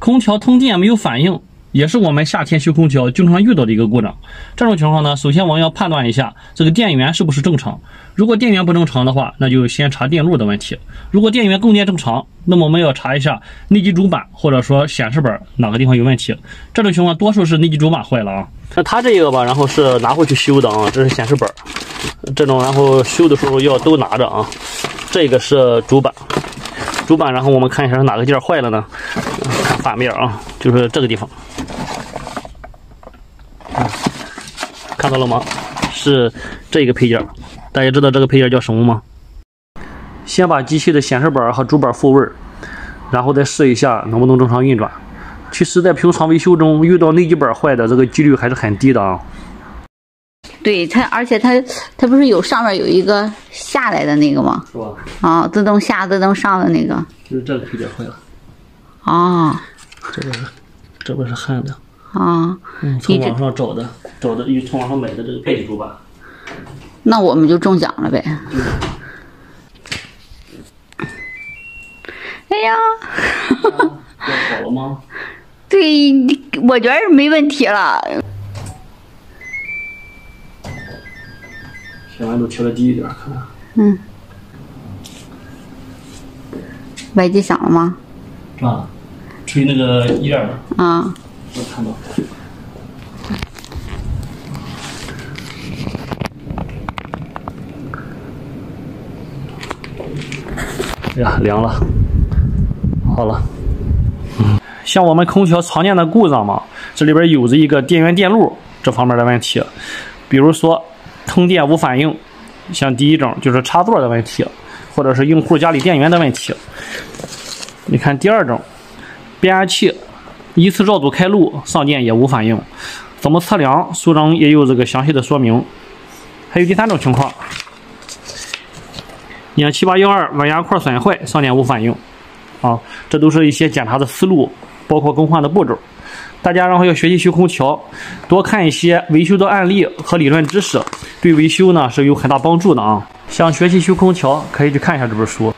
空调通电没有反应，也是我们夏天修空调经常遇到的一个故障。这种情况呢，首先我们要判断一下这个电源是不是正常。如果电源不正常的话，那就先查电路的问题。如果电源供电正常，那么我们要查一下内机主板或者说显示板哪个地方有问题。这种情况多数是内机主板坏了啊。那它这个吧，然后是拿回去修的啊，这是显示板，这种然后修的时候要都拿着啊。这个是主板，然后我们看一下是哪个件坏了呢？看反面啊，就是这个地方，看到了吗？是这个配件。大家知道这个配件叫什么吗？先把机器的显示板和主板复位，然后再试一下能不能正常运转。其实，在平常维修中遇到内机板坏的这个几率还是很低的啊。对它，而且它不是有上面有一个下来的那个吗？是吧？啊，自动下、自动上的那个。就是这个配件坏了。啊。这边是焊的。啊。从网上找的，又从网上买的这个配置主板。那我们就中奖了呗。哎呀。要好了吗？对，我觉得没问题了。先把路调的低一点，看看。嗯。外机响了吗？啊，吹那个烟儿。啊。我看到。哎呀，凉了。好了。像我们空调常见的故障嘛，这里边有着一个电源电路这方面的问题，比如说通电无反应，像第一种就是插座的问题，或者是用户家里电源的问题。你看第二种，变压器一次绕组开路上电也无反应，怎么测量？书中也有这个详细的说明。还有第三种情况，像7812稳压块损坏上电无反应啊，这都是一些检查的思路，包括更换的步骤。大家然后要学习修空调，多看一些维修的案例和理论知识，对维修呢是有很大帮助的啊。想学习修空调，可以去看一下这本书。